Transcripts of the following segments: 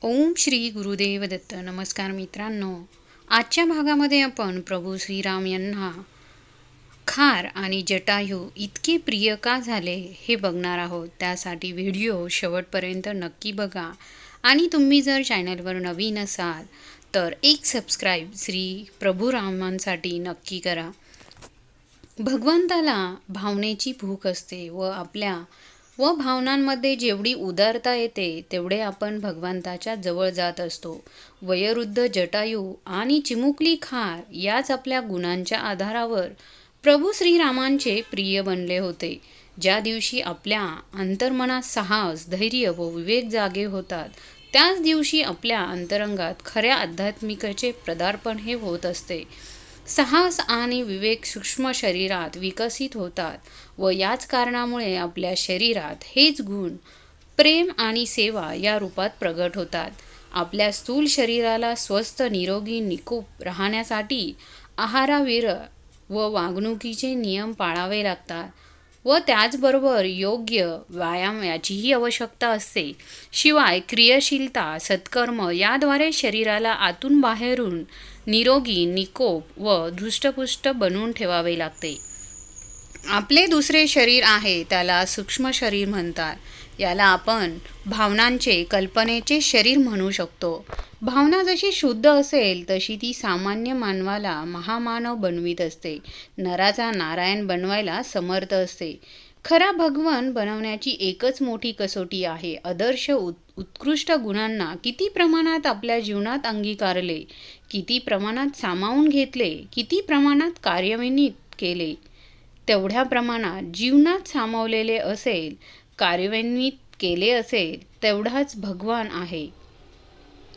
ओम श्री गुरुदेव दत्त. नमस्कार मित्रांनो. आजच्या भागामध्ये आपण प्रभू श्रीराम यांना खार आणि जटायू इतके प्रिय का झाले हे बघणार आहोत. त्यासाठी व्हिडिओ शेवटपर्यंत नक्की बघा आणि तुम्ही जर चॅनलवर नवीन असाल तर एक सबस्क्राईब श्री प्रभू रामांसाठी नक्की करा. भगवंताला भावनेची भूक असते व भावनांमध्ये जेवढी उदारता येते तेवढे आपण भगवंताच्या जवळ जात असतो. वयोवृद्ध जटायू आणि चिमुकली खार याच आपल्या गुणांच्या आधारावर प्रभू श्रीरामांचे प्रिय बनले होते. ज्या दिवशी आपल्या अंतर्मनात साहस, धैर्य व विवेक जागे होतात त्याच दिवशी आपल्या अंतरंगात खऱ्या आध्यात्मिकेचे पदार्पण हे होत असते. साहस आणि विवेक सूक्ष्म शरीरात विकसित होतात व याच कारणामुळे आपल्या शरीरात हेच गुण प्रेम आणि सेवा या रूपात प्रगट होतात. आपल्या स्थूल शरीराला स्वस्थ, निरोगी, निकोप राहण्यासाठी आहाराविर व वागणुकीचे नियम पाळावे लागतात व त्याचबरोबर योग्य व्यायाम याचीही आवश्यकता असते. शिवाय क्रियाशीलता, सत्कर्म याद्वारे शरीराला आतून बाहेरून निरोगी, निकोप व धृष्टपुष्ट बनवून ठेवावे लागते. आपले दुसरे शरीर आहे त्याला सूक्ष्म शरीर म्हणतात. याला आपण भावनांचे, कल्पनेचे शरीर म्हणू शकतो. भावना जशी शुद्ध असेल तशी ती सामान्य मानवाला महामानव बनवीत असते, नराचा नारायण बनवायला समर्थ असते. खरा भगवान बनवण्याची एकच मोठी कसोटी आहे आदर्श उत्कृष्ट गुणांना किती प्रमाणात आपल्या जीवनात अंगीकारले, किती प्रमाणात सामावून घेतले, किती प्रमाणात कार्यान्वित केले. तेवढ्या प्रमाणात जीवनात सामावलेले असेल, कार्यान्वित केले असेल तेवढाच भगवान आहे.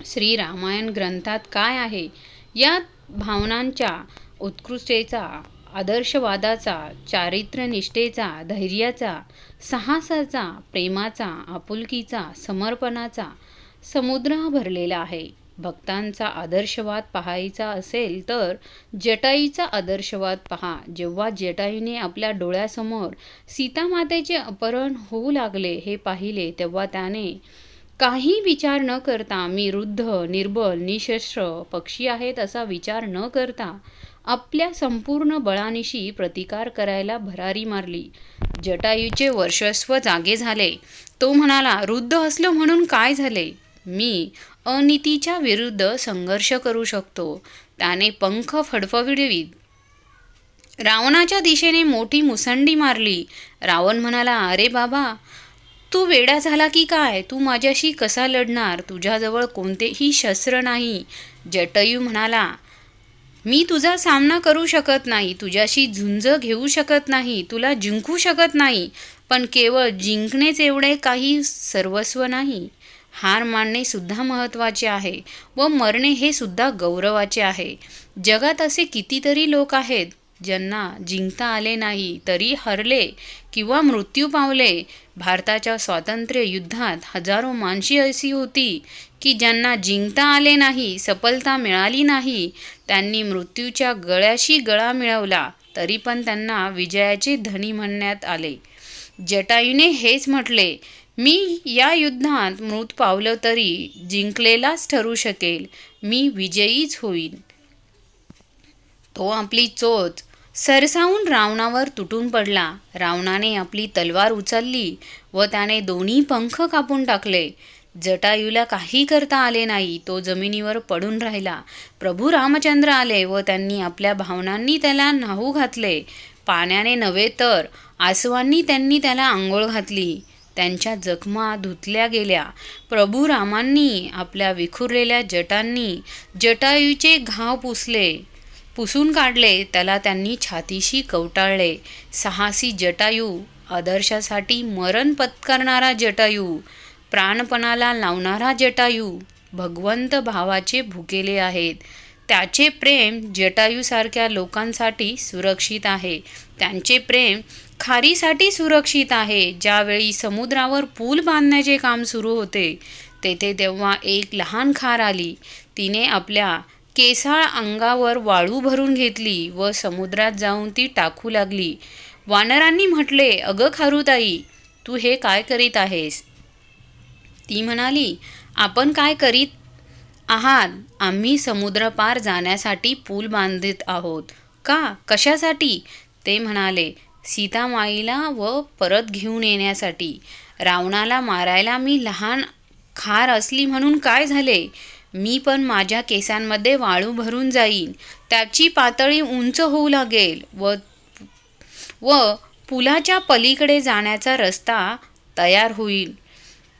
श्री रामायण ग्रंथात काय आहे? या भावनांच्या उत्कृष्टतेचा, आदर्शवादाचा, चारित्र्यनिष्ठेचा, धैर्याचा, साहसाचा, प्रेमाचा, आपुलकीचा, समर्पणाचा समुद्र भरलेला आहे. भक्तांचा आदर्शवाद पाहायचा असेल तर जटायूचा आदर्शवाद पहा. जेव्हा जटायूने आपल्या डोळ्यासमोर सीतामातेचे अपहरण होऊ लागले हे पाहिले तेव्हा त्याने काही विचार न करता, मी वृद्ध, निर्बल, निशस्त्र पक्षी आहेत असा विचार न करता आपल्या संपूर्ण बळानिशी प्रतिकार करायला भरारी मारली. जटायूचे वर्चस्व जागे झाले. तो म्हणाला, वृद्ध असलो म्हणून काय झाले? मी अनितीच्या विरुद्ध संघर्ष करू शकतो. त्याने पंख फडफडवीत रावणाच्या दिशेने मोठी मुसंडी मारली. रावण म्हणाला, अरे बाबा, तू वेडा झाला की काय? तू माझ्याशी कसा लढणार? तुझ्याजवळ कोणतेही शस्त्र नाही. जटायू म्हणाला, मी तुझा सामना करू शकत नाही, तुझ्याशी झुंज घेऊ शकत नाही, तुला जिंकू शकत नाही. पण केवळ जिंकणेच एवढे काही सर्वस्व नाही. हार मानणे सुद्धा महत्त्वाचे आहे व मरणे हे सुद्धा गौरवाचे आहे. जगात असे कितीतरी लोक आहेत ज्यांना जिंकता आले नाही तरी हरले किंवा मृत्यू पावले. भारताच्या स्वातंत्र्य युद्धात हजारो माणसे अशी होती की ज्यांना जिंकता आले नाही, सफलता मिळाली नाही. त्यांनी मृत्यूच्या गळ्याशी गळा मिळवला तरी पण त्यांना विजयाचे धनी म्हणण्यात आले. जटायूने हेच म्हटले, मी या युद्धात मृत पावलो तरी जिंकलेलाच ठरू शकेल, मी विजयीच होईन. तो आपली चोच सरसावून रावणावर तुटून पडला. रावणाने आपली तलवार उचलली व त्याने दोन्ही पंख कापून टाकले. जटायूला काही करता आले नाही. तो जमिनीवर पडून राहिला. प्रभू रामचंद्र आले व त्यांनी आपल्या भावनांनी त्याला न्हाऊ घातले. पाण्याने नव्हे तर आसवांनी त्यांनी त्याला आंघोळ घातली. त्यांच्या जखमा धुतल्या गेल्या. प्रभू रामांनी आपल्या विखुरलेल्या जटांनी जटायूचे घाव पुसून काढले. त्याला त्यांनी छातीशी कवटाळले. साहसी जटायू, आदर्शासाठी मरण पत्करणारा जटायू, प्राणपणाला लावणारा जटायू भगवंत भावाचे भुकेले आहेत. त्याचे प्रेम जटायूसारख्या लोकांसाठी सुरक्षित आहे. त्यांचे प्रेम खारीसाठी सुरक्षित आहे. ज्यावेळी समुद्रावर पूल बांधण्याचे काम सुरू होते तेव्हा एक लहान खार आली. तिने आपल्या केसाळ अंगावर वाळू भरून घेतली व समुद्रात जाऊन ती टाकू लागली. वानरांनी म्हटले, अगं खारुताई, तू हे काय करीत आहेस? ती म्हणाली, आपण काय करीत आहात? आम्ही समुद्रपार जाण्यासाठी पूल बांधत आहोत. का? कशासाठी? ते म्हणाले, सीतामाईला व परत घेऊन येण्यासाठी. रावणाला मारायला मी लहान खार असली म्हणून काय झाले? मी पण माझ्या केसांमध्ये वाळू भरून जाईन. त्याची पातळी उंच होऊ लागेल व व पुलाच्या पलीकडे जाण्याचा रस्ता तयार होईल.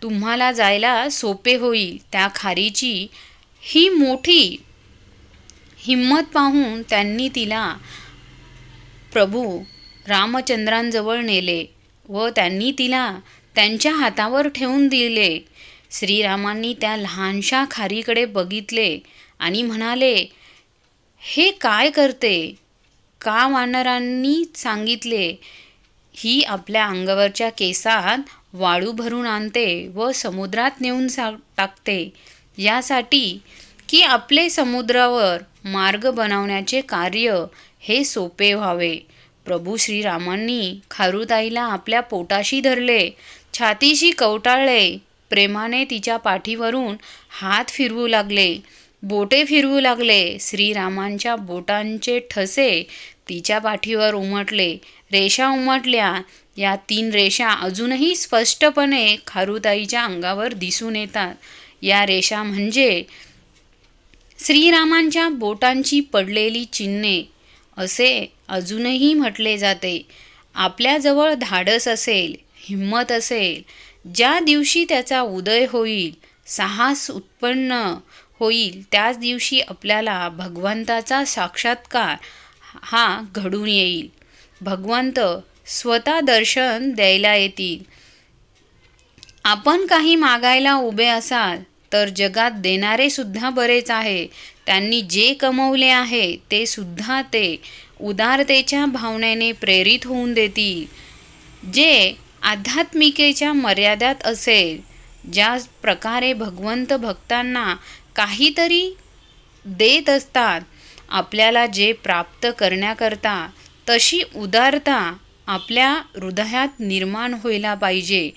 तुम्हाला जायला सोपे होईल. त्या खारीची ही मोठी हिंमत पाहून त्यांनी तिला प्रभू रामचंद्रांजवळ नेले व त्यांनी तिला त्यांच्या हातावर ठेवून दिले. श्रीरामांनी त्या लहानशा खारीकडे बघितले आणि म्हणाले, हे काय करते? का वानरांनी सांगितले, ही आपल्या अंगावरच्या केसात वाळू भरून आणते व समुद्रात नेऊन टाकते, यासाठी की आपले समुद्रावर मार्ग बनवण्याचे कार्य हे सोपे व्हावे. प्रभू श्रीरामांनी खारुताईला आपल्या पोटाशी धरले, छातीशी कवटाळले, प्रेमाने तिच्या पाठीवरून हात फिरवू लागले, बोटे फिरवू लागले. श्रीरामांच्या बोटांचे ठसे तिच्या पाठीवर उमटले, रेषा उमटल्या. या 3 रेषा अजूनही स्पष्टपणे खारुताईच्या अंगावर दिसून येतात. या रेषा म्हणजे श्रीरामांच्या बोटांची पडलेली चिन्हे असे अजूनही म्हटले जाते. आपल्याजवळ धाडस असेल, हिंमत असेल, ज्या दिवशी त्याचा उदय होईल, साहस उत्पन्न होईल, त्याच दिवशी आपल्याला भगवंताचा साक्षात्कार हा घडून येईल. भगवंत स्वतः दर्शन द्यायला येतील. आपण काही मागायला उभे असाल तर जगात देणारे सुद्धा बरेच आहे. त्यांनी जे कमवले आहे ते सुद्धा ते उदारतेच्या भावनेने प्रेरित होऊन देतील. जे आध्यात्मिकेच्या मर्यादात असेल, ज्या प्रकारे भगवंत भक्तांना काहीतरी देत असतात, आपल्याला जे प्राप्त करण्याकरता तशी उदारता आपल्या हृदयात निर्माण व्हायला पाहिजे.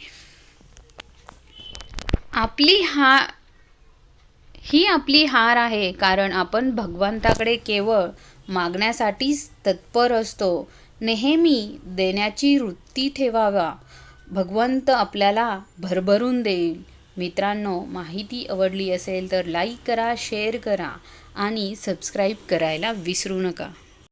ही आपली हार आहे, कारण आपण भगवंताकडे केवळ मागण्यासाठीच तत्पर असतो. नेहमी देण्याची वृत्ती ठेवावा. भगवंत आपल्याला भरभरून देईल. मित्रांनो, माहिती आवडली असेल तर लाईक करा, शेअर करा आणि सबस्क्राईब करायला विसरू नका.